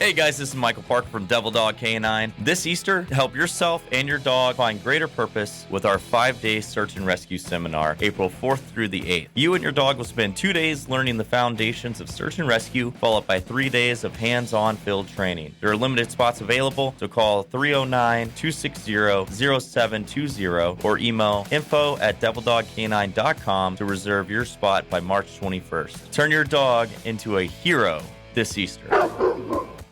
Hey guys, this is Michael Parker from Devil Dog Canine. This Easter, help yourself and your dog find greater purpose with our 5-day search and rescue seminar, April 4th through the 8th. You and your dog will spend 2 days learning the foundations of search and rescue, followed by 3 days of hands-on field training. There are limited spots available, so call 309-260-0720 or email info@devildogcanine.com to reserve your spot by March 21st. Turn your dog into a hero this Easter.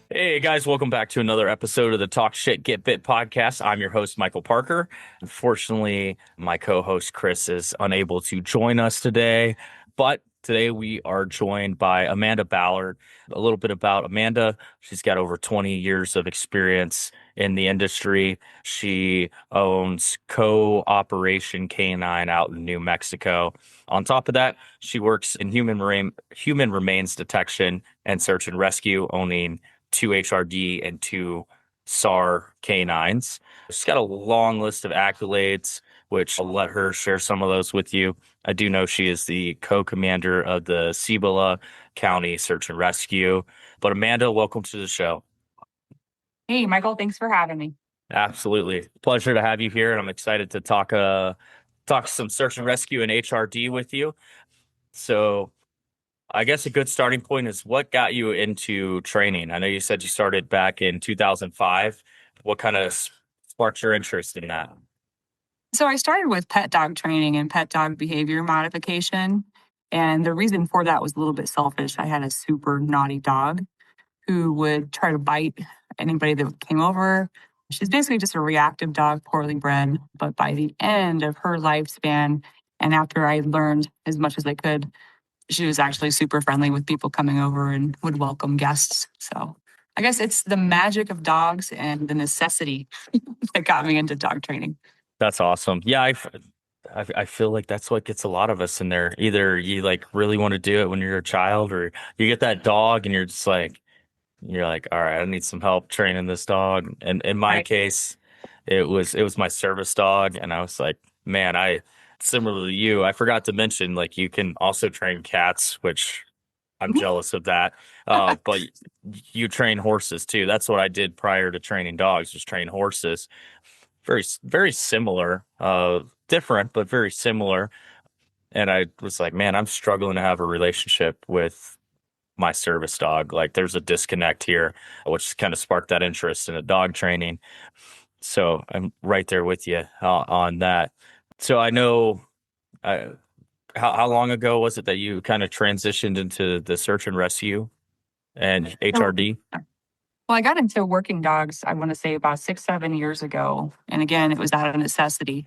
Hey guys, welcome back to another episode of the Talk Shit Get Bit podcast. I'm your host, Michael Parker. Unfortunately, my co-host Chris is unable to join us today, but today we are joined by Amanda Ballard. A little bit about Amanda. She's got over 20 years of experience in the industry. She owns Cooperation Canine out in New Mexico. On top of that, she works in human remains detection and search and rescue, owning 2 HRD and 2 SAR K9s. She's got a long list of accolades, which I'll let her share some of those with you. I do know she is the co-commander of the Cibola County Search and Rescue. But Amanda, welcome to the show. Hey, Michael, thanks for having me. Absolutely. Pleasure to have you here, and I'm excited to talk some search and rescue and HRD with you. So I guess a good starting point is what got you into training? I know you said you started back in 2005. What kind of sparked your interest in that? So I started with pet dog training and pet dog behavior modification. And the reason for that was a little bit selfish. I had a super naughty dog who would try to bite anybody that came over. She's basically just a reactive dog, poorly bred. But by the end of her lifespan, and after I learned as much as I could, she was actually super friendly with people coming over and would welcome guests. So I guess it's the magic of dogs and the necessity that got me into dog training. That's awesome. Yeah, I feel like that's what gets a lot of us in there. Either you like really want to do it when you're a child, or you get that dog and you're like, all right, I need some help training this dog. And in my case, it was my service dog, and I was like, man, similar to you, I forgot to mention, like, you can also train cats, which I'm jealous of that. But you train horses too. That's what I did prior to training dogs, was train horses. Very, very similar, different, but very similar. And I was like, man, I'm struggling to have a relationship with my service dog. Like, there's a disconnect here, which kind of sparked that interest in a dog training. So I'm right there with you on that. So I know, how long ago was it that you kind of transitioned into the search and rescue and HRD? Well, I got into working dogs, I want to say about 6-7 years ago. And again, it was out of necessity.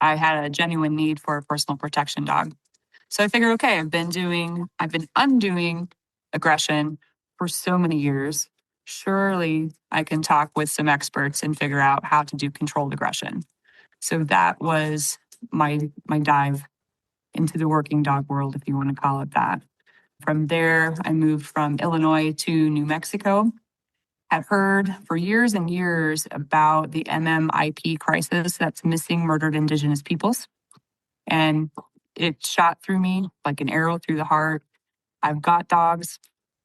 I had a genuine need for a personal protection dog. So I figured, okay, I've been undoing aggression for so many years. Surely I can talk with some experts and figure out how to do controlled aggression. So that was my dive into the working dog world, if you want to call it that. From there, I moved from Illinois to New Mexico. I've heard for years and years about the MMIP crisis, that's missing murdered Indigenous peoples. And it shot through me like an arrow through the heart. I've got dogs.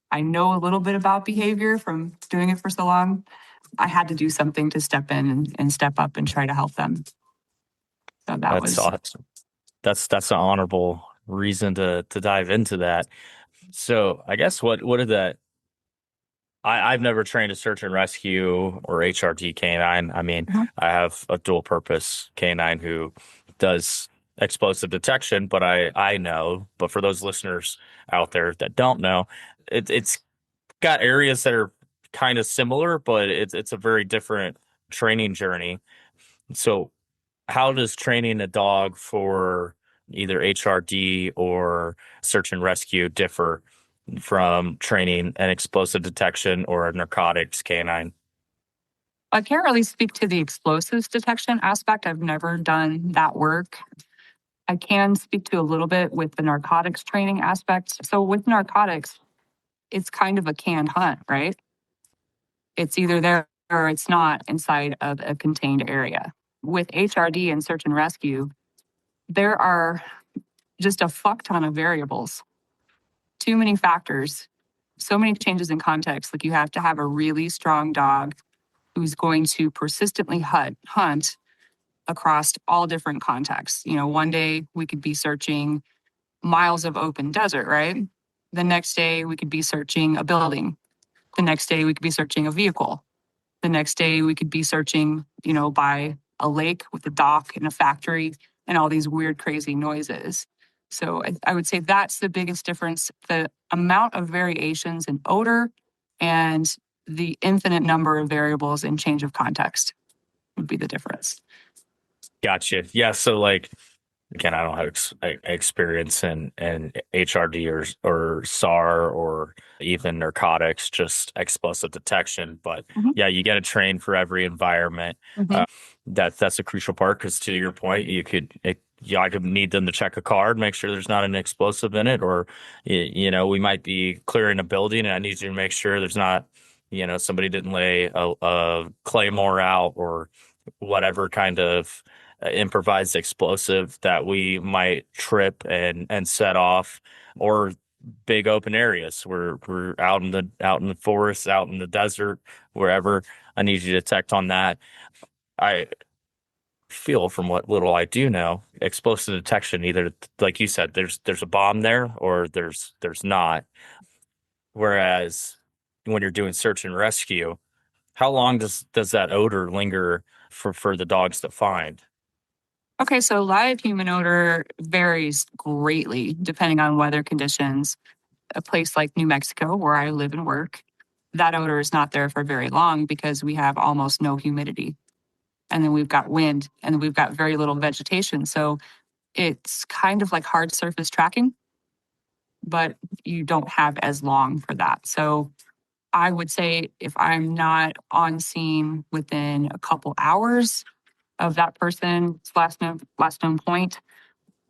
I know a little bit about behavior from doing it for so long. I had to do something to step in and step up and try to help them. So That's awesome. That's an honorable reason to dive into that. So I guess what did that? I've never trained a search and rescue or HRD canine. I mean, I have a dual purpose canine who does explosive detection, but I know. But for those listeners out there that don't know, it's got areas that are kind of similar, but it's a very different training journey. So how does training a dog for either HRD or search and rescue differ from training an explosive detection or a narcotics canine? I can't really speak to the explosives detection aspect. I've never done that work. I can speak to a little bit with the narcotics training aspect. So with narcotics, it's kind of a canned hunt, right? It's either there or it's not inside of a contained area. With HRD and search and rescue, there are just a fuck ton of variables, too many factors so many changes in context. Like you have to have a really strong dog who's going to persistently hunt across all different contexts. You know, one day we could be searching miles of open desert, right? The next day we could be searching a building. The next day we could be searching a vehicle. The next day we could be searching, you know, by a lake with a dock and a factory and all these weird, crazy noises. So I would say that's the biggest difference. The amount of variations in odor and the infinite number of variables in change of context would be the difference. Gotcha. Yeah. So like again, I don't have experience in HRD or SAR or even narcotics, just explosive detection. But Mhm. yeah, you got to train for every environment. Mhm. That's a crucial part because to your point, I could need them to check a card, make sure there's not an explosive in it, or we might be clearing a building and I need you to make sure there's not, somebody didn't lay a claymore out or whatever kind of improvised explosive that we might trip and set off, or big open areas where we're out in the forest, out in the desert, wherever. I need you to detect on that. I feel from what little I do know, explosive detection, either like you said, there's a bomb there or there's not. Whereas when you're doing search and rescue, how long does that odor linger for the dogs to find? Okay, so live human odor varies greatly depending on weather conditions. A place like New Mexico, where I live and work, that odor is not there for very long because we have almost no humidity. And then we've got wind and we've got very little vegetation. So it's kind of like hard surface tracking, but you don't have as long for that. So I would say if I'm not on scene within a couple hours of that person's last known point,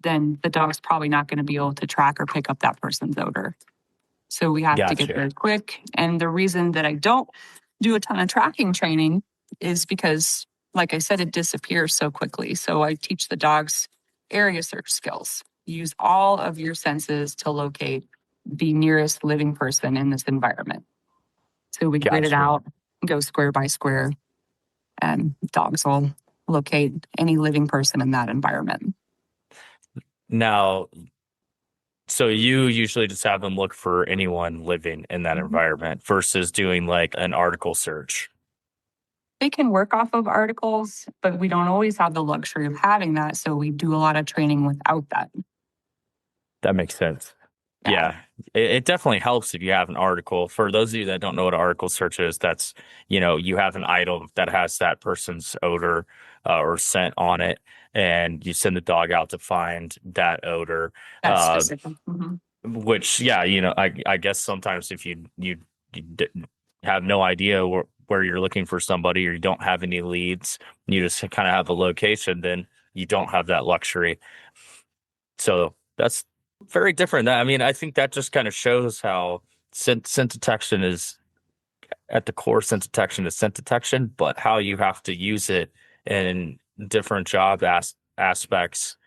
then the dog's probably not going to be able to track or pick up that person's odor. So we have to get Gotcha. there quick. And the reason that I don't do a ton of tracking training is because, like I said, it disappears so quickly. So I teach the dogs area search skills. Use all of your senses to locate the nearest living person in this environment. So we grid it Gotcha. out, go square by square, and dogs will locate any living person in that environment. Now, so you usually just have them look for anyone living in that Mhm. environment versus doing like an article search. They can work off of articles, but we don't always have the luxury of having that. So we do a lot of training without that. That makes sense. Yeah, Yeah, it definitely helps if you have an article. For those of you that don't know what an article search is, that's, you have an item that has that person's odor or scent on it, and you send the dog out to find that odor. that's Uh, specific. Mhm. which, yeah, I guess sometimes if you have no idea where you're looking for somebody or you don't have any leads, you just kind of have a location, then you don't have that luxury. So that's very different. I mean, I think that just kind of shows how scent detection is at the core. Scent detection is scent detection, but how you have to use it in different aspects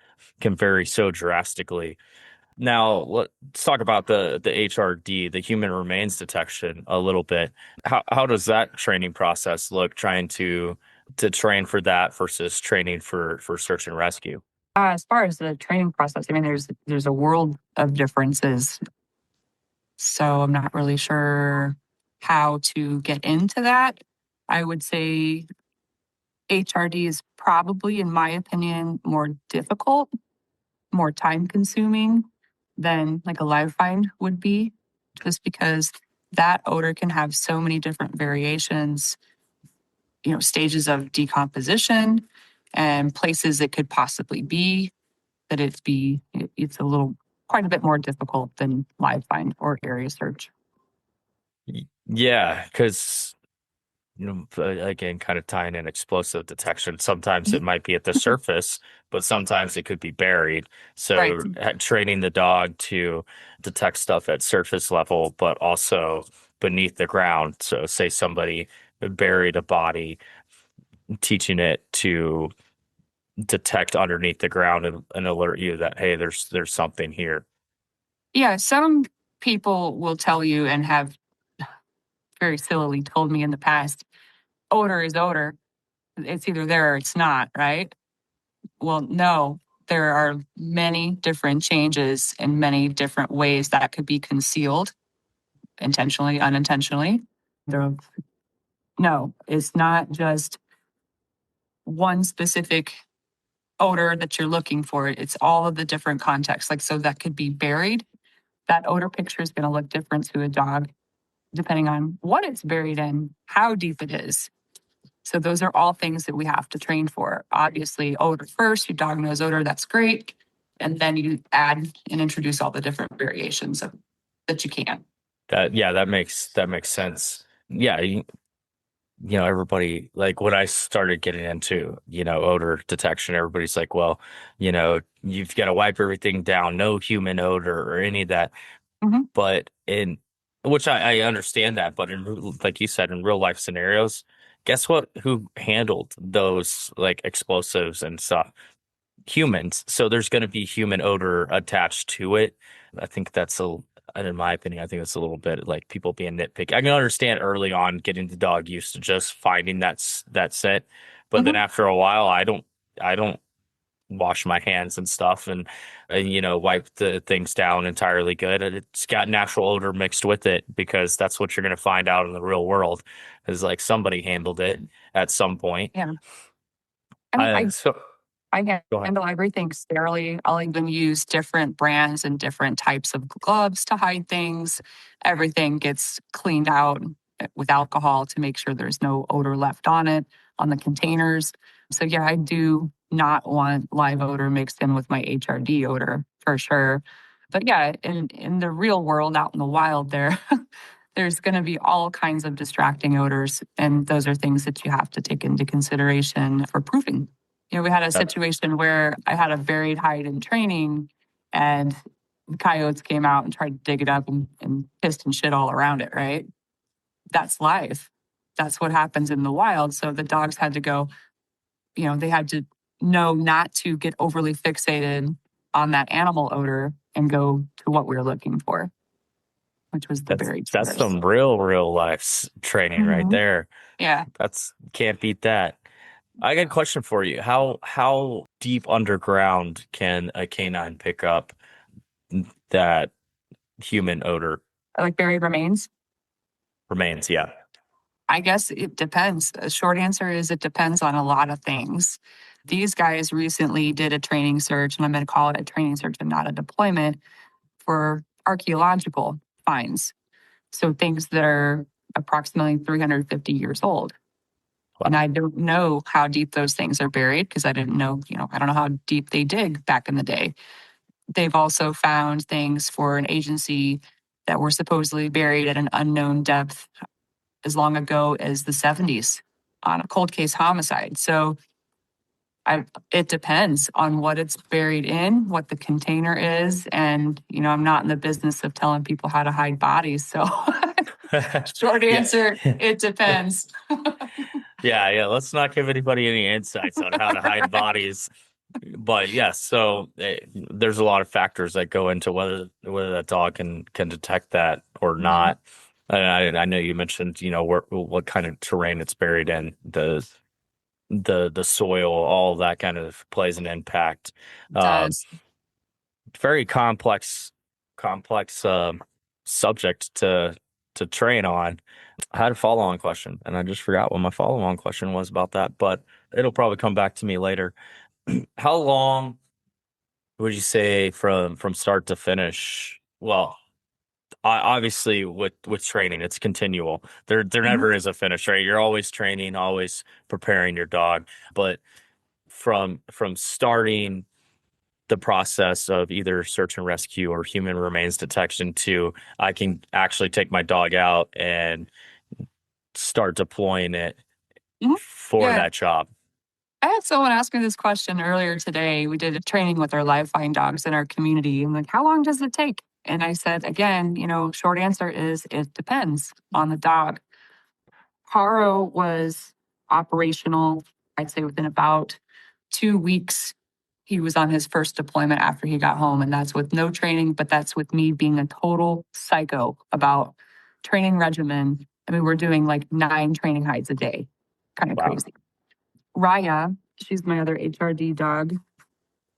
can vary so drastically. Now, let's talk about the HRD, the human remains detection, a little bit. How does that training process look, trying to train for that versus training for search and rescue? As far as the training process, I mean, there's a world of differences. So I'm not really sure how to get into that. I would say HRD is probably, in my opinion, more difficult, more time consuming than like a live find would be, just because that odor can have so many different variations, stages of decomposition and places it could possibly be, that it's a little quite a bit more difficult than live find or area search. Yeah, because again, kind of tying in explosive detection. Sometimes it might be at the surface, but sometimes it could be buried. Right. So training the dog to detect stuff at surface level, but also beneath the ground. So say somebody buried a body, teaching it to detect underneath the ground and alert you that, hey, there's something here. Yeah, some. people will tell you and have very sillily told me in the past, odor is odor. It's either there or it's not, right? Well, no, there are many different changes and many different ways that could be concealed intentionally, unintentionally. No, it's not just one specific odor that you're looking for. It's all of the different contexts. Like, so that could be buried. That odor picture is going to look different to a dog depending on what it's buried in, how deep it is. So those are all things that we have to train for. Obviously, odor first, your dog knows odor, that's great. And then you add and introduce all the different variations that you can. That makes sense. Yeah, everybody, like when I started getting into, odor detection, everybody's like, well, you've got to wipe everything down, no human odor or any of that. Mhm. But in which I understand that, but like you said, in real life scenarios, guess what? Who handled those like explosives and stuff? Humans. So there's going to be human odor attached to it. I think and in my opinion, I think it's a little bit like people being nitpicky. I can understand early on getting the dog used to just finding that scent, but then Mhm. after a while, I don't wash my hands and stuff and wipe the things down entirely good. And it's got natural odor mixed with it because that's what you're going to find out in the real world is like somebody handled it at some point. Yeah. I mean, I so I Go ahead. handle everything sterilely. I'll even use different brands and different types of gloves to hide things. Everything gets cleaned out with alcohol to make sure there's no odor left on it, on the containers. So, yeah, I do not want live odor mixed in with my HRD odor for sure. But yeah, in the real world, out in the wild, there's going to be all kinds of distracting odors. And those are things that you have to take into consideration for proofing. We had a That situation where I had a buried hide in training and the coyotes came out and tried to dig it up and pissed and shit all around it, right? That's life. That's what happens in the wild. So the dogs had to go, they had to know not to get overly fixated on that animal odor and go to what we were looking for, which was the buried that's source. some real life training right Mhm. there. Yeah. That's can't beat that. I got a question for you. How deep underground can a canine pick up that human odor Like buried remains. remains? Yeah. I guess it depends. A short answer is it depends on a lot of things. These guys recently did a training search, and I'm going to call it a training search and not a deployment for archaeological finds. So things that are approximately 350 years old. And Wow. I don't know how deep those things are buried because I didn't know, I don't know how deep they dig back in the day. They've also found things for an agency that were supposedly buried at an unknown depth as long ago as the 70s on a cold case homicide. So it depends on what it's buried in, what the container is. And, I'm not in the business of telling people how to hide bodies. So, short Yeah. answer, it depends. Yeah. Let's not give anybody any insights on how to hide bodies. But yes, so there's a lot of factors that go into whether that dog can detect that or Mhm. not. And I know you mentioned, what kind of terrain it's buried in, the soil, all that kind of plays an impact. It Um, does. very complex subject to train on. I had a follow-on question, and I just forgot what my follow-on question was about that, but it'll probably come back to me later. How long would you say from start to finish? Well, obviously with training, it's continual. There Mhm. never is a finish, right? You're always training, always preparing your dog, but from starting the process of either search and rescue or human remains detection to I can actually take my dog out and start deploying it Mhm. for Yeah. that job. I had someone ask me this question earlier today. We did a training with our live fine dogs in our community. I'm like, how long does it take? And I said, again, short answer is it depends on the dog. Haro was operational, I'd say within about 2 weeks. He was on his first deployment after he got home, and that's with no training, but that's with me being a total psycho about training regimen. I mean, we're doing like 9 training hides a day, kind of Wow. crazy. Raya, she's my other HRD dog.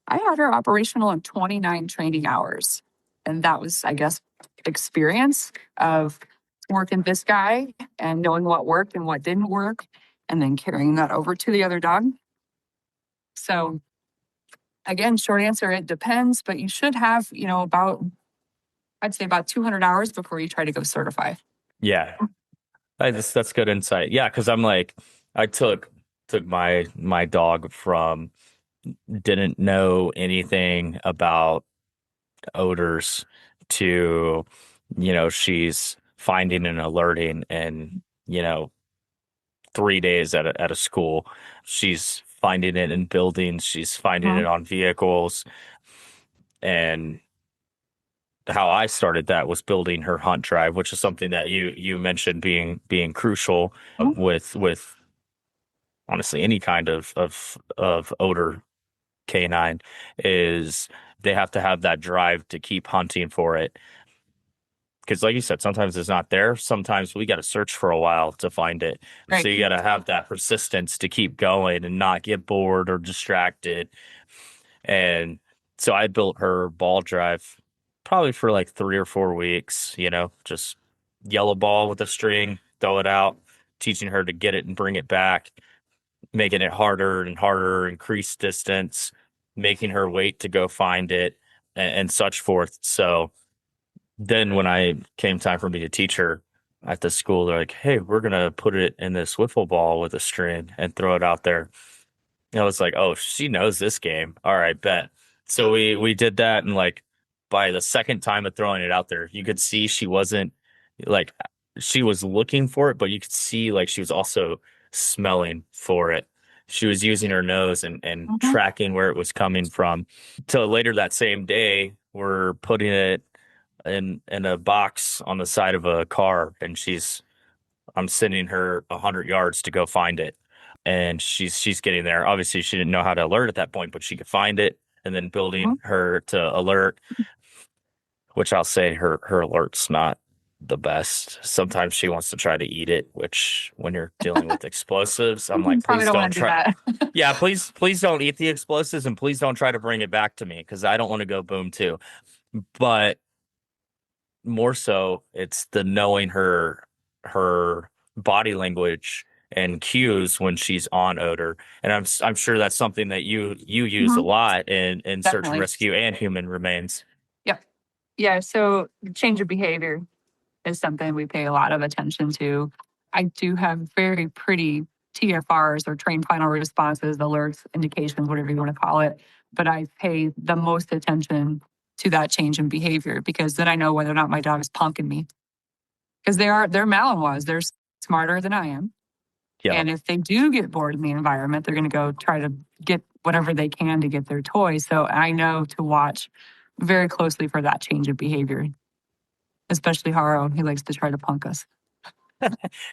I had her operational in 29 training hours. And that was, I guess, experience of working this guy and knowing what worked and what didn't work, and then carrying that over to the other dog. So again, short answer, it depends, but you should have, about, I'd say about 200 hours before you try to go certify. Yeah. That's good insight. Yeah, because I'm like, I took my dog from didn't know anything about odors to, she's finding and alerting and, 3 days at a school. She's finding it in buildings, she's finding it Mhm. on vehicles. And how I started that was building her hunt drive, which is something that you mentioned being crucial with honestly any kind of odor canine is they have to have that drive to keep hunting for it. Because like you said, sometimes it's not there. Sometimes we got to search for a while to find it. So Right. you got to have that persistence to keep going and not get bored or distracted. And so I built her ball drive probably for like 3 or 4 weeks, just yellow ball with a string, throw it out, teaching her to get it and bring it back, making it harder and harder, increase distance, making her wait to go find it and such forth. So then when I came time for me to teach her at the school, they're like, hey, we're gonna put it in this wiffle ball with a string and throw it out there. I was like, oh, she knows this game. All right, bet. So we did that, and like by the second time of throwing it out there, you could see she wasn't like she was looking for it, but you could see like she was also smelling for it. She was using her nose and Mhm. tracking where it was coming from. Till later that same day, we're putting it in a box on the side of a car, and I'm sending her 100 yards to go find it. And she's getting there. Obviously, she didn't know how to alert at that point, but she could find it. And then building Mhm. her to alert, which I'll say her alert's not the best. Sometimes she wants to try to eat it, which when you're dealing with explosives, I'm like, Probably please don't don't want to do try. that. Yeah, please don't eat the explosives and please don't try to bring it back to me because I don't want to go boom too. But more so it's the knowing her body language and cues when she's on odor. And I'm sure that's something that you use a Mhm. lot in search and Definitely. rescue and human remains. Yep. Yeah. So change of behavior is something we pay a lot of attention to. I do have very pretty TFRs or trained final responses, alerts, indications, whatever you want to call it. But I pay the most attention to that change in behavior because then I know whether or not my dog is punking me. Because they're Malinois, they're smarter than I am. Yeah. And if they do get bored in the environment, they're going to go try to get whatever they can to get their toys. So I know to watch very closely for that change of behavior, especially Haro. He likes to try to punk us.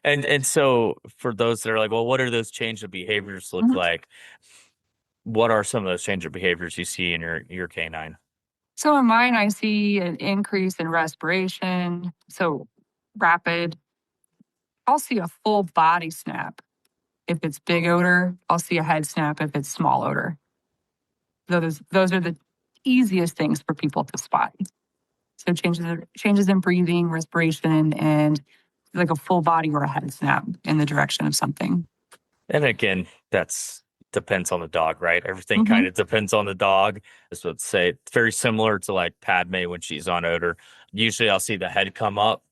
And so for those that are like, well, what are those change of behaviors look Mhm. like? What are some of those change of behaviors you see in your canine? So in mine, I see an increase in respiration. So rapid. I'll see a full body snap if it's big odor. I'll see a head snap if it's small odor. Those are the easiest things for people to spot. So changes in breathing, respiration, and like a full body or a head snap in the direction of something. And again, that's depends on the dog, right? Everything kind Hmm. of depends on the dog. I would say it's very similar to like Padme when she's on odor. Usually I'll see the head come up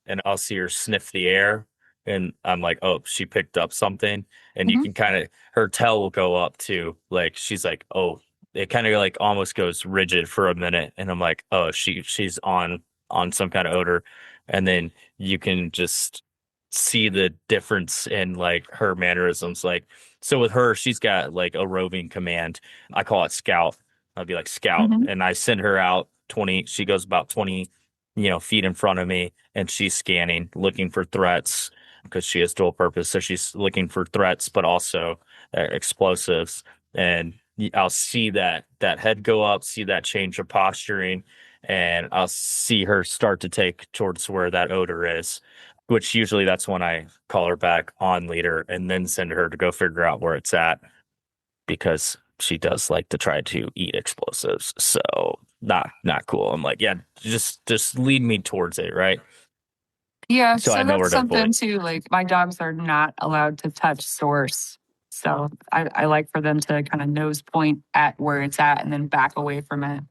and I'll see her sniff the air. And I'm like, oh, she picked up something. And you Hmm. can kind of, her tail will go up too. Like, she's like, oh, it kind of like almost goes rigid for a minute. And I'm like, oh, she's on some kind of odor. And then you can just see the difference in like her mannerisms. Like, so with her, she's got like a roving command. I call it scout. I'll be like scout. Hmm. And I send her out 20, she goes about 20 feet in front of me and she's scanning, looking for threats because she has dual purpose. So she's looking for threats, but also explosives. And I'll see that head go up, see that change of posturing, and I'll see her start to take towards where that odor is, which usually that's when I call her back on leader and then send her to go figure out where it's at because she does like to try to eat explosives. So not cool. I'm like, yeah, just lead me towards it, right? Yeah, So I so know where that's to something avoid. too. Like my dogs are not allowed to touch source. So I like for them to kind of nose point at where it's at and then back away from it.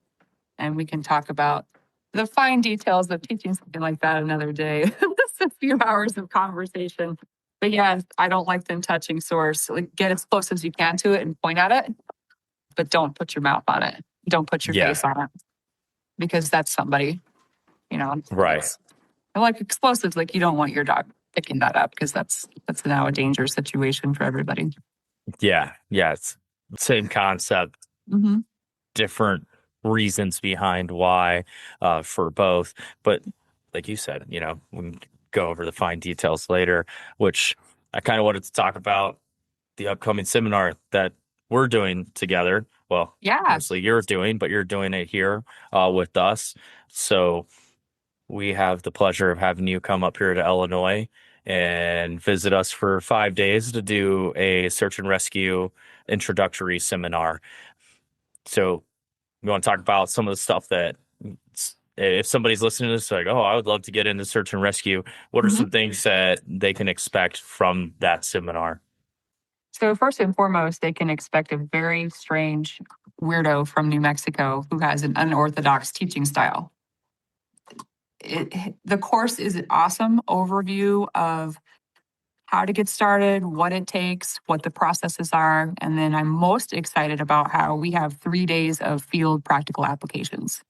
And we can talk about the fine details of teaching something like that another day. It's a few hours of conversation. But yeah, I don't like them touching source. Like get as close as you can to it and point at it, but don't put your mouth on it. Don't put your Yeah, face on it because that's somebody, you know, right. it's and like explosives, like you don't want your dog picking that up because that's now a dangerous situation for everybody. Yeah, it's same concept, Hmm. different reasons behind why for both. But like you said, we can go over the fine details later, which I kind of wanted to talk about the upcoming seminar that we're doing together. Well, Yeah. mostly you're doing, but you're doing it here with us. So we have the pleasure of having you come up here to Illinois and visit us for 5 days to do a search and rescue introductory seminar. So we want to talk about some of the stuff that if somebody's listening to this, like, oh, I would love to get into search and rescue. What are Hmm. some things that they can expect from that seminar? So first and foremost, they can expect a very strange weirdo from New Mexico who has an unorthodox teaching style. The course is an awesome overview of how to get started, what it takes, what the processes are. And then I'm most excited about how we have 3 days of field practical applications.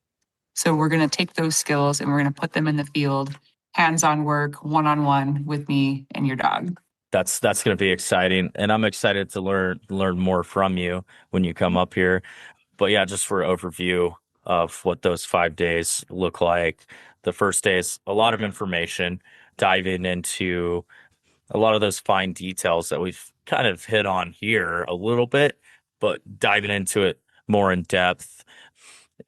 So we're going to take those skills and we're going to put them in the field, hands on work, one on one with me and your dog. That's going to be exciting, and I'm excited to learn more from you when you come up here. But yeah, just for overview of what those 5 days look like. The first day is a lot of information, diving into a lot of those fine details that we've kind of hit on here a little bit, but diving into it more in depth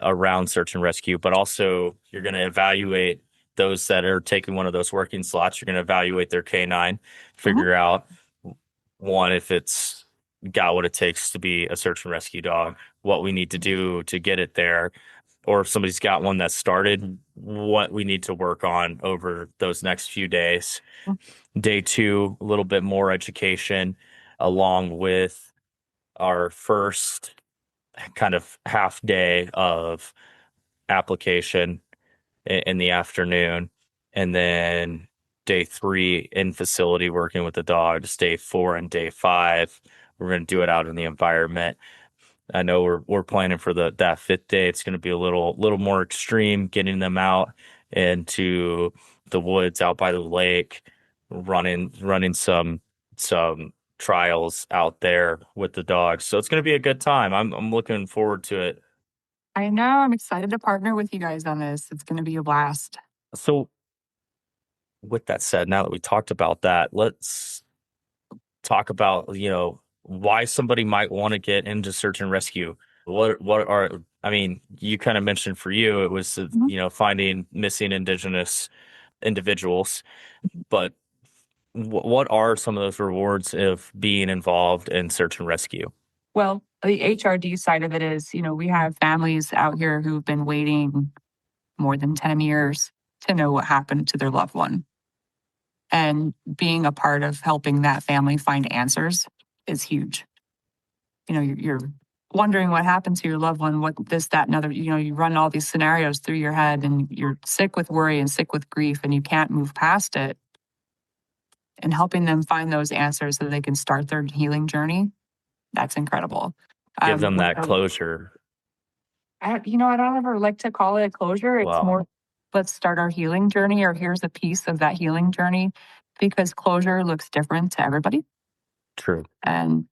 around search and rescue. But also, you're going to evaluate those that are taking one of those working slots. You're going to evaluate their K9, Mhm. figure out one, if it's got what it takes to be a search and rescue dog, what we need to do to get it there, or if somebody's got one that started, what we need to work on over those next few days. Day two, a little bit more education, along with our first kind of half day of application in the afternoon. And then day three in facility working with the dogs. Day four and day five, we're going to do it out in the environment. I know we're planning for that fifth day. It's going to be a little more extreme, getting them out into the woods, out by the lake, running some trials out there with the dogs. So it's going to be a good time. I'm looking forward to it. I know. I'm excited to partner with you guys on this. It's going to be a blast. So with that said, now that we talked about that, let's talk about, why somebody might want to get into search and rescue. What are, I mean, you kind of mentioned for you, it was, Mhm. finding missing indigenous individuals, but what are some of those rewards of being involved in search and rescue? Well, the HRD side of it is, we have families out here who've been waiting more than 10 years to know what happened to their loved one. And being a part of helping that family find answers is huge. You're wondering what happened to your loved one, what this, that, and other. You run all these scenarios through your head and you're sick with worry and sick with grief and you can't move past it. And helping them find those answers so they can start their healing journey, that's incredible. Give them With that closure. I don't ever like to call it a closure. It's Well, more, let's start our healing journey, or here's a piece of that healing journey, because closure looks different to everybody. true. And,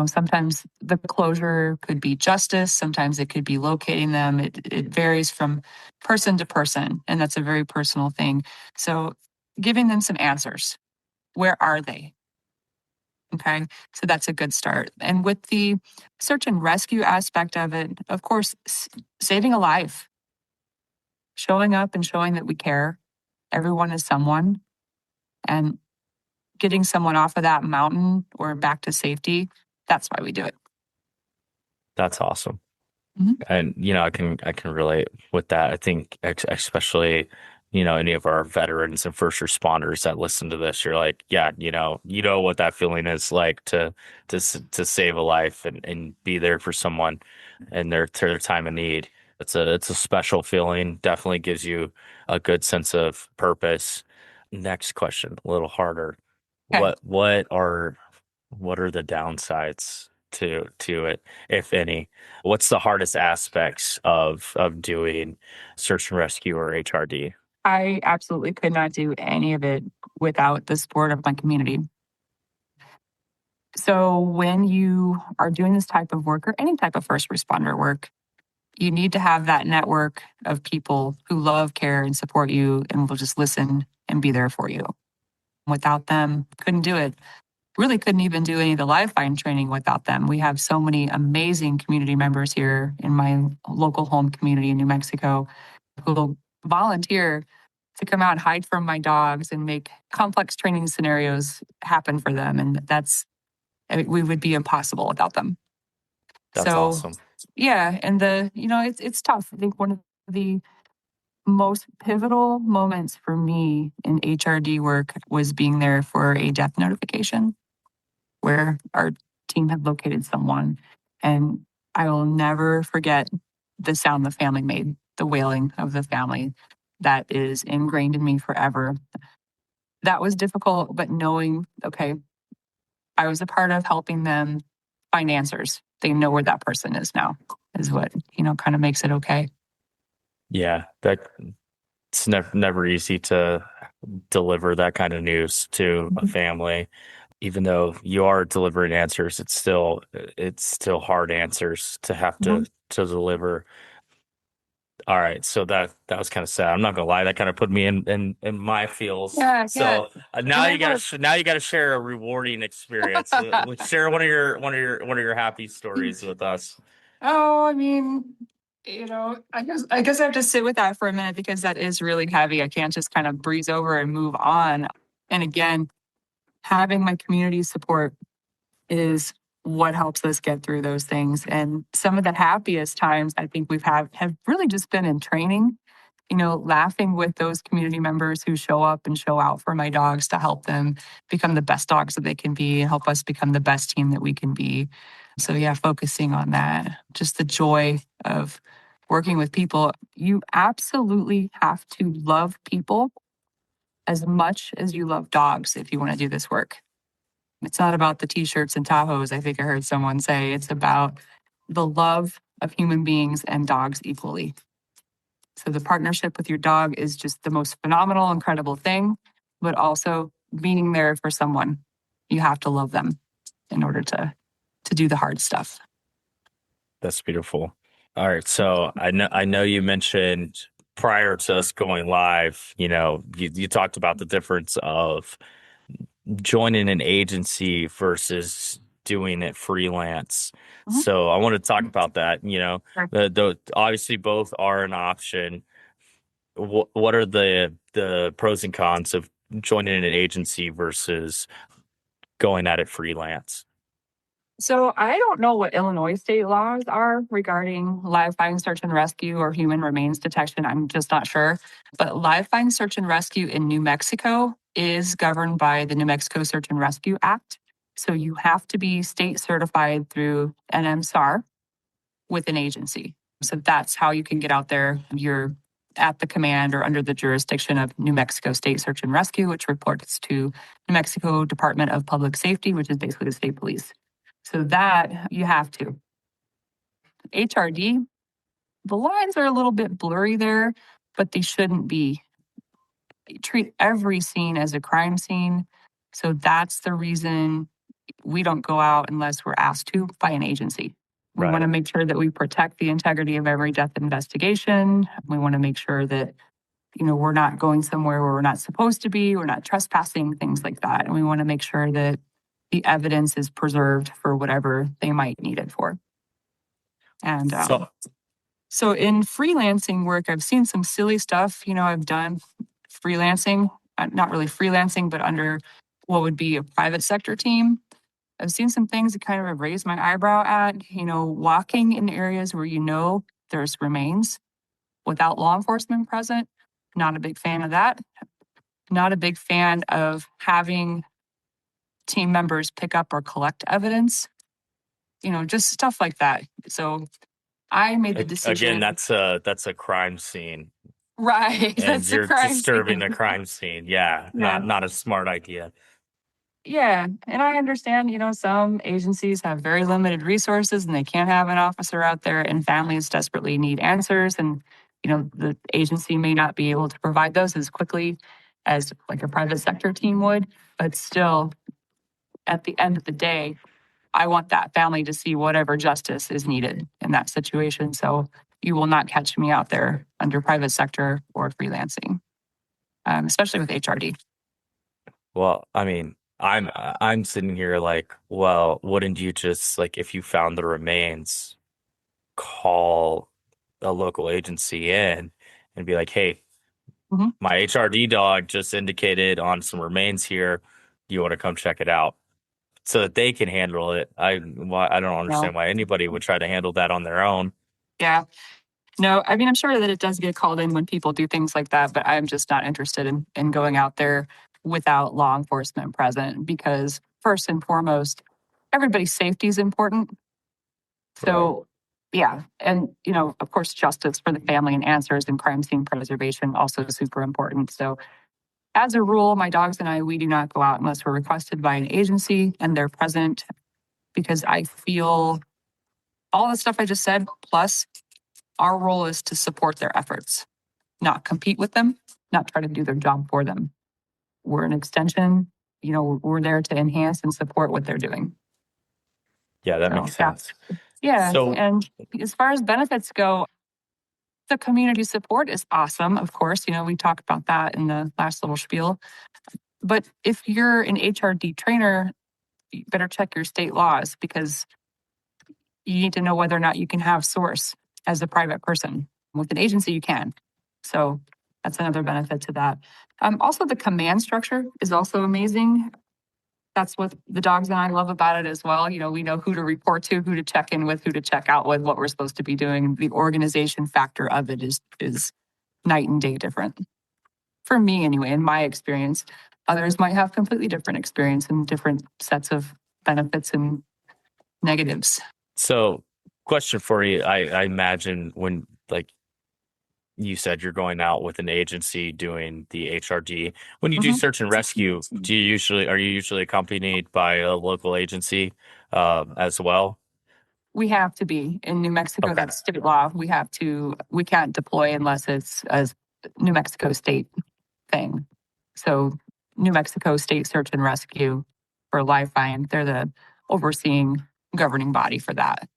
sometimes the closure could be justice, sometimes it could be locating them. It varies from person to person, and that's a very personal thing. So, giving them some answers. Where are they? Okay. So that's a good start. And with the search and rescue aspect of it, of course, saving a life, showing up and showing that we care. Everyone is someone, and getting someone off of that mountain or back to safety. That's why we do it. That's awesome. Mhm. And I can relate with that. I think especially any of our veterans and first responders that listen to this, you're like, yeah, you know what that feeling is like to save a life and be there for someone in their time of need. It's a special feeling. Definitely gives you a good sense of purpose. Next question, a little harder. Okay. What are the downsides to it, if any? What's the hardest aspects of doing search and rescue or HRD? I absolutely could not do any of it without the support of my community. So when you are doing this type of work or any type of first responder work, you need to have that network of people who love, care, and support you and will just listen and be there for you. Without them, couldn't do it. Really couldn't even do any of the live find training without them. We have so many amazing community members here in my local home community in New Mexico who will volunteer to come out and hide from my dogs and make complex training scenarios happen for them. And we would be impossible without them. That's So awesome. yeah, and it's tough. I think one of the most pivotal moments for me in HRD work was being there for a death notification where our team had located someone. And I will never forget the sound the family made, the wailing of the family. That is ingrained in me forever. That was difficult, but knowing, okay, I was a part of helping them find answers. They know where that person is now, is what, kind of makes it okay. Yeah, that it's never easy to deliver that kind of news to a family. Even though you are delivering answers, it's still hard answers to have Mhm. to deliver. All right, so that was kind of sad. I'm not gonna lie, that kind of put me in my feels. Yeah, yeah. So And now I you gotta have now you gotta share a rewarding experience. Share one of your happy stories with us. Oh, I mean, I guess I have to sit with that for a minute because that is really heavy. I can't just kind of breeze over and move on. And again, having my community support is what helps us get through those things. And some of the happiest times I think we've had have really just been in training, laughing with those community members who show up and show out for my dogs to help them become the best dogs that they can be and help us become the best team that we can be. So, yeah, focusing on that, just the joy of working with people. You absolutely have to love people as much as you love dogs if you want to do this work. It's not about the t shirts and Tahoes, I think I heard someone say. It's about the love of human beings and dogs equally. So the partnership with your dog is just the most phenomenal, incredible thing, but also being there for someone. You have to love them in order to do the hard stuff. That's beautiful. All right, so I know you mentioned prior to us going live, you talked about the difference of joining an agency versus doing it freelance. Mhm. So I want to talk about that. Sure. The obviously both are an option. What are the pros and cons of joining an agency versus going at it freelance? So I don't know what Illinois state laws are regarding live fine search and rescue or human remains detection. I'm just not sure. But live fine search and rescue in New Mexico is governed by the New Mexico Search and Rescue Act. So you have to be state certified through NMSAR with an agency. So that's how you can get out there. You're at the command or under the jurisdiction of New Mexico State Search and Rescue, which reports to New Mexico Department of Public Safety, which is basically the state police. So that you have to. HRD, the lines are a little bit blurry there, but they shouldn't be. Treat every scene as a crime scene. So that's the reason we don't go out unless we're asked to by an agency. We want Right. to make sure that we protect the integrity of every death investigation. We want to make sure that, we're not going somewhere where we're not supposed to be, we're not trespassing, things like that. And we want to make sure that, the evidence is preserved for whatever they might need it for. And So so in freelancing work, I've seen some silly stuff. I've done freelancing, not really freelancing, but under what would be a private sector team. I've seen some things that kind of have raised my eyebrow at, walking in areas where there's remains without law enforcement present. Not a big fan of that. Not a big fan of having team members pick up or collect evidence, just stuff like that. So I made the again, decision. that's a crime scene, Right. and That's the you're crime disturbing scene. the crime scene. Yeah, Yeah. not a smart idea. Yeah. And I understand, some agencies have very limited resources and they can't have an officer out there, and families desperately need answers. And, the agency may not be able to provide those as quickly as like a private sector team would. But still, at the end of the day, I want that family to see whatever justice is needed in that situation. So you will not catch me out there under private sector or freelancing, especially with HRD. Well, I mean, I'm sitting here like, well, wouldn't you just like if you found the remains, call a local agency in and be like, hey, Mhm. my HRD dog just indicated on some remains here. Do you want to come check it out? So that they can handle it. I don't No. understand why anybody would try to handle that on their own. Yeah. No, I mean, I'm sure that it does get called in when people do things like that, but I'm just not interested in going out there without law enforcement present because, first and foremost, everybody's safety is important. Right. So, yeah. And, of course, justice for the family and answers and crime scene preservation also super important. So, as a rule, my dogs and I, we do not go out unless we're requested by an agency and they're present because I feel all the stuff I just said, plus our role is to support their efforts, not compete with them, not try to do their job for them. We're an extension, we're there to enhance and support what they're doing. Yeah, that So, makes yeah. sense. Yeah. So, And as far as benefits go, the community support is awesome. Of course, we talked about that in the last little spiel. But if you're an HRD trainer, you better check your state laws because you need to know whether or not you can have source as a private person. With an agency, you can. So that's another benefit to that. Also, the command structure is also amazing. That's what the dogs and I love about it as well. We know who to report to, who to check in with, who to check out with, what we're supposed to be doing. The organization factor of it is night and day different. For me, anyway, in my experience, others might have completely different experience and different sets of benefits and negatives. so question for you. I imagine when like you said you're going out with an agency doing the HRD. When you do Mhm. search and rescue, are you usually accompanied by a local agency as well? We have to be in New Mexico. Okay. That's state law. We can't deploy unless it's a New Mexico state thing. So New Mexico State Search and Rescue for live find, they're the overseeing governing body for that.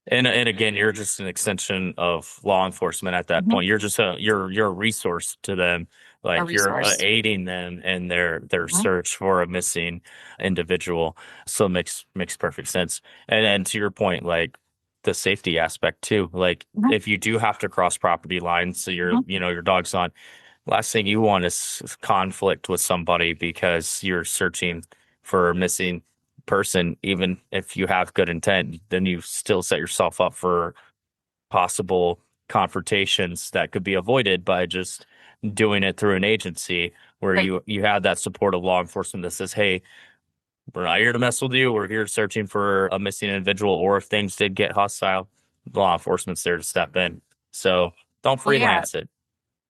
And again, you're just an extension of law enforcement at that Mhm. point. You're a resource to them, A like you're resource. aiding them in their Mhm. search for a missing individual. So it makes perfect sense. And then to your point, like the safety aspect too. Like Mhm. if you do have to cross property lines, so Mhm. your dog's on. Last thing you want is conflict with somebody because you're searching for a missing person. Even if you have good intent, then you still set yourself up for possible confrontations that could be avoided by just doing it through an agency where Right. you have that support of law enforcement that says, hey, we're not here to mess with you. We're here searching for a missing individual, or if things did get hostile, law enforcement's there to step in. So don't Well, yeah, freelance it.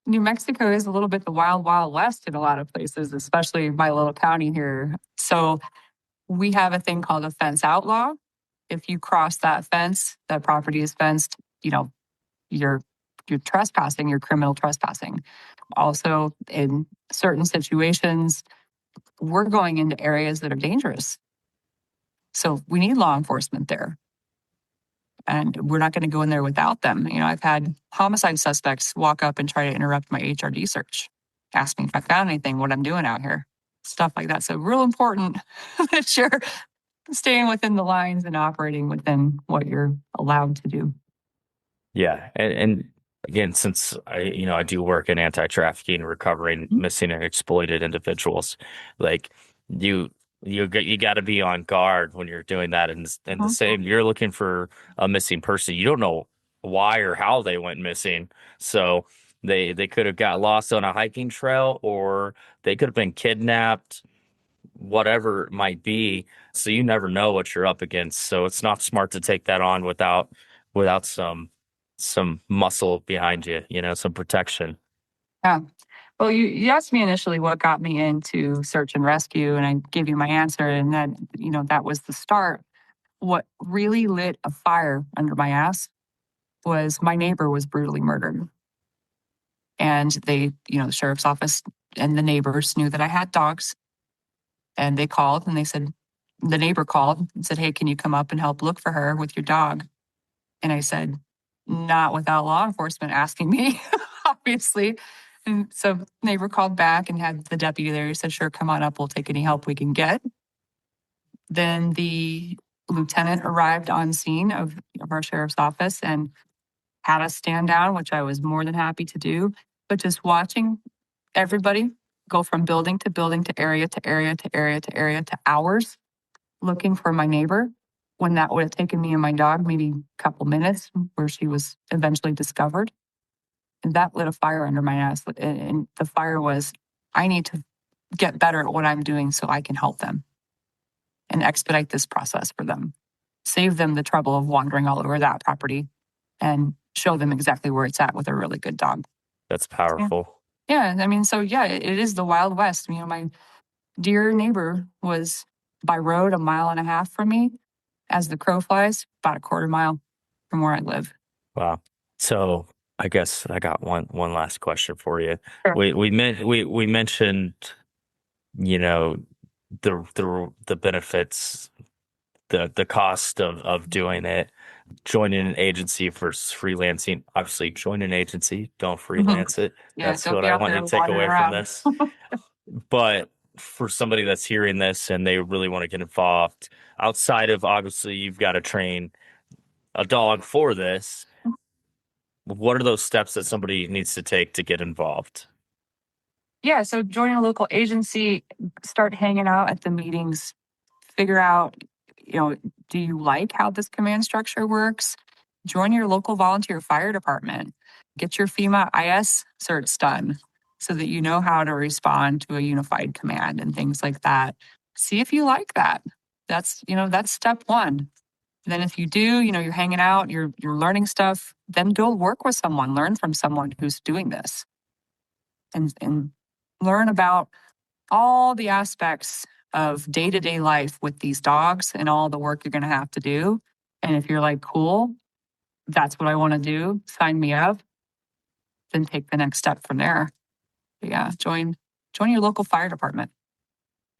New Mexico is a little bit the wild, wild west in a lot of places, especially my little county here. So we have a thing called a fence outlaw. If you cross that fence, that property is fenced, you're you're trespassing, you're criminal trespassing. Also, in certain situations, we're going into areas that are dangerous. So we need law enforcement there. And we're not going to go in there without them. I've had homicide suspects walk up and try to interrupt my HRD search, ask me if I found anything, what I'm doing out here. stuff like that. So real important that you're staying within the lines and operating within what you're allowed to do. Yeah, and again, since I do work in anti-trafficking, recovering missing and exploited individuals, like you you got to be on guard when you're doing that. And the Mhm. same, you're looking for a missing person. You don't know why or how they went missing. So they could have got lost on a hiking trail, or they could have been kidnapped, whatever it might be. So you never know what you're up against. So it's not smart to take that on without some muscle behind you, some protection. Yeah. Well, you asked me initially what got me into search and rescue, and I gave you my answer, and that, that was the start. What really lit a fire under my ass was my neighbor was brutally murdered. And the sheriff's office and the neighbors knew that I had dogs. And they called and they said, the neighbor called and said, "Hey, can you come up and help look for her with your dog?" And I said, "Not without law enforcement asking me," obviously. And so neighbor called back and had the deputy there. He said, "Sure, come on up. We'll take any help we can get." Then the lieutenant arrived on scene of our sheriff's office and had us stand down, which I was more than happy to do. But just watching everybody go from building to area to area to area to area to hours looking for my neighbor, when that would have taken me and my dog maybe a couple minutes, where she was eventually discovered. And that lit a fire under my ass. And the fire was, I need to get better at what I'm doing so I can help them and expedite this process for them, save them the trouble of wandering all over that property, and show them exactly where it's at with a really good dog. That's Yeah. powerful. Yeah. I mean, so yeah, it is the Wild West. My dear neighbor was by road a mile and a half from me. As the crow flies, about a quarter mile from where I live. Wow. So I guess I got one last question for you. Sure. We mentioned, you know, the benefits, the cost of doing it, joining an agency versus freelancing. Obviously, join an agency, don't Mhm. freelance it. Yeah, That's don't what be I out want you there to take wandering away from around. this. But for somebody that's hearing this and they really want to get involved, outside of obviously you've got to train a dog for this, what are those steps that somebody needs to take to get involved? Yeah, so join a local agency, start hanging out at the meetings, figure out, you know, do you like how this command structure works? Join your local volunteer fire department. Get your FEMA IS certs done so that you know how to respond to a unified command and things like that. See if you like that. That's step one. Then if you do, you're hanging out, you're learning stuff, then go work with someone, learn from someone who's doing this, and learn about all the aspects of day-to-day life with these dogs and all the work you're going to have to do. And if you're like, cool, that's what I want to do, sign me up, then take the next step from there. But yeah, join your local fire department.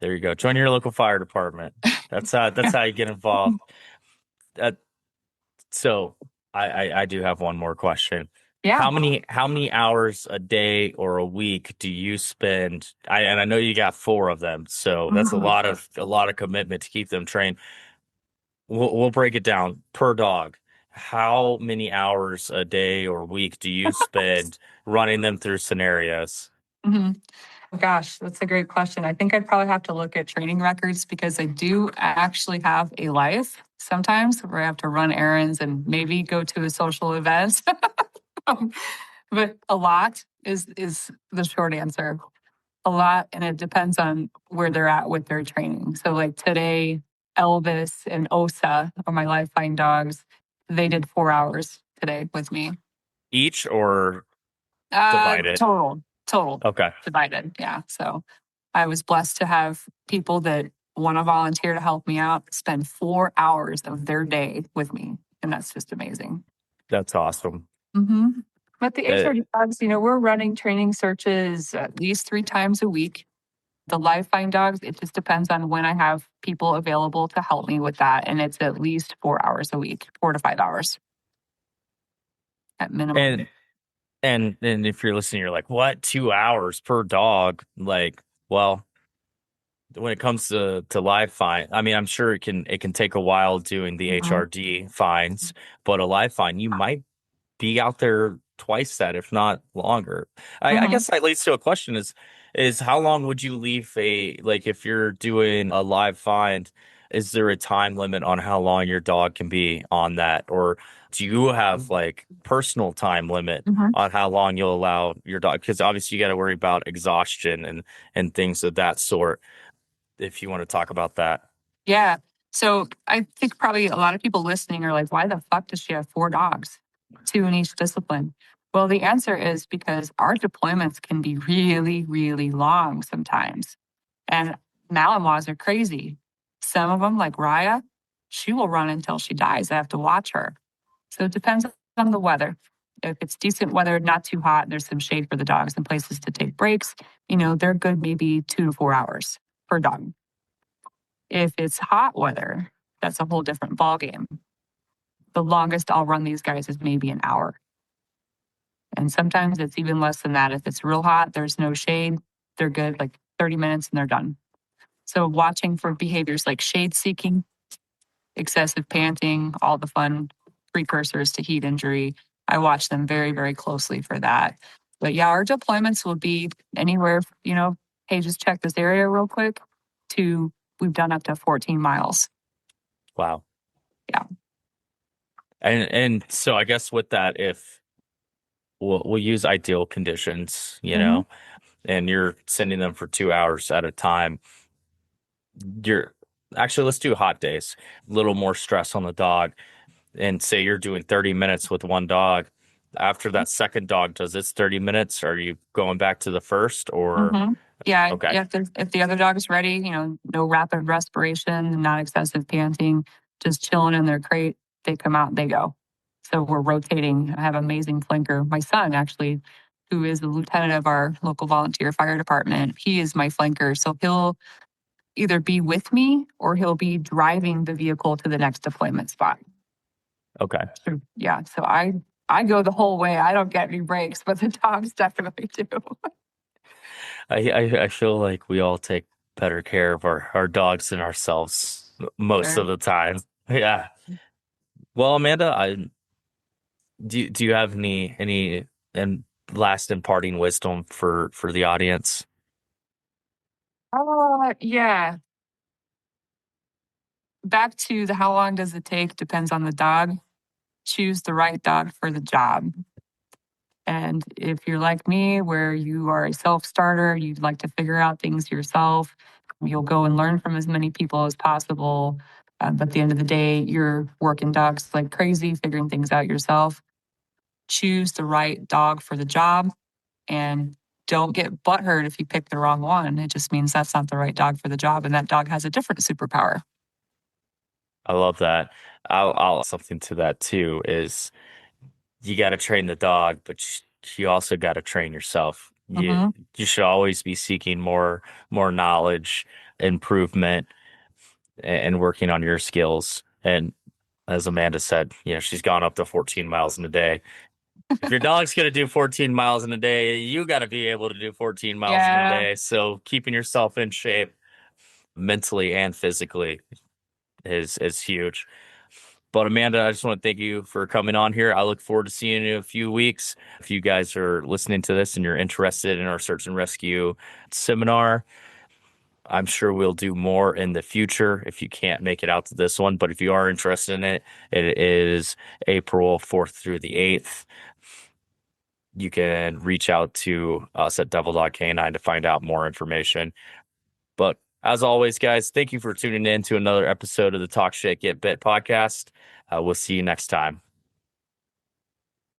There you go. Join your local fire department. That's Yeah. how you get involved. Uh, so I do have one more question. Yeah. How many hours a day or a week do you spend? And I know you got four of them, so that's Mhm. a lot of commitment to keep them trained. We'll break it down per dog. How many hours a day or week do you spend running them through scenarios? Mhm. Gosh, that's a great question. I think I'd probably have to look at training records because I do actually have a life sometimes where I have to run errands and maybe go to a social event. But a lot is the short answer. A lot, and it depends on where they're at with their training. So like today, Elvis and Osa are my lifeline dogs. They did 4 hours today with me. Each or divided? Total Okay. divided. Yeah. So I was blessed to have people that want to volunteer to help me out spend 4 hours of their day with me. And that's just amazing. That's awesome. hmm But the That HRD dogs, we're running training searches at least 3 times a week. The live find dogs, it just depends on when I have people available to help me with that. And it's at least 4 hours a week, 4 to 5 hours at minimum. and and if you're listening, you're like, what? 2 hours per dog? Like, well, when it comes to live fine, I mean, I'm sure it can take a while doing the Mhm. HRD fines, but a live fine, you might be out there twice that, if not longer. I Mhm. guess that leads to a question is how long would you leave like if you're doing a live find, is there a time limit on how long your dog can be on that? Or do you have like personal time limit Mhm. on how long you'll allow your dog? Because obviously you got to worry about exhaustion and things of that sort if you want to talk about that. Yeah. So I think probably a lot of people listening are like, why the fuck does she have four dogs, two in each discipline? Well, the answer is because our deployments can be really, really long sometimes. And Malinois are crazy. Some of them, like Raya, she will run until she dies. I have to watch her. So it depends on the weather. If it's decent weather, not too hot, there's some shade for the dogs and places to take breaks, they're good maybe 2 to 4 hours per dog. If it's hot weather, that's a whole different ballgame. The longest I'll run these guys is maybe an hour. And sometimes it's even less than that. If it's real hot, there's no shade, they're good, like 30 minutes and they're done. So watching for behaviors like shade seeking, excessive panting, all the fun precursors to heat injury. I watch them very, very closely for that. But yeah, our deployments will be anywhere, hey, just check this area real quick to we've done up to 14 miles. Wow. Yeah. And so I guess with that, if we'll use ideal conditions, Hmm. and you're sending them for 2 hours at a time, you're actually let's do hot days, a little more stress on the dog, and say you're doing 30 minutes with one dog. After that second dog does its 30 minutes, are you going back to the first or Hmm. Yeah, okay, if the other dog is ready, no rapid respiration, not excessive panting, just chilling in their crate, they come out, they go. So we're rotating. I have an amazing flanker. My son, actually, who is the lieutenant of our local volunteer fire department, he is my flanker. So he'll either be with me or he'll be driving the vehicle to the next deployment spot. okay. So, yeah, so I go the whole way. I don't get any breaks, but the dogs definitely do. I feel like we all take better care of our dogs than ourselves most Sure. of the time. Yeah. Well, Amanda, I do you have any and last imparting wisdom for the audience? Yeah. Back to the how long does it take depends on the dog. Choose the right dog for the job. And if you're like me, where you are a self starter, you'd like to figure out things yourself, you'll go and learn from as many people as possible. But at the end of the day, you're working dogs like crazy, figuring things out yourself. Choose the right dog for the job and don't get butthurt if you pick the wrong one. It just means that's not the right dog for the job. And that dog has a different superpower. I love that. I'll something to that too is you got to train the dog, but you also got to train yourself. Hmm. You should always be seeking more knowledge, improvement, and working on your skills. And as Amanda said, she's gone up to 14 miles in a day. If your dog's going to do 14 miles in a day, you got to be able to do 14 miles in a Yeah. day. So keeping yourself in shape mentally and physically is huge. But Amanda, I just want to thank you for coming on here. I look forward to seeing you in a few weeks. If you guys are listening to this and you're interested in our search and rescue seminar, I'm sure we'll do more in the future if you can't make it out to this one. But if you are interested in it, it is April 4th through the 8th. You can reach out to us at Devil Dog Canine to find out more information. But as always, guys, thank you for tuning in to another episode of the Talk Shit Get Bit podcast. We'll see you next time.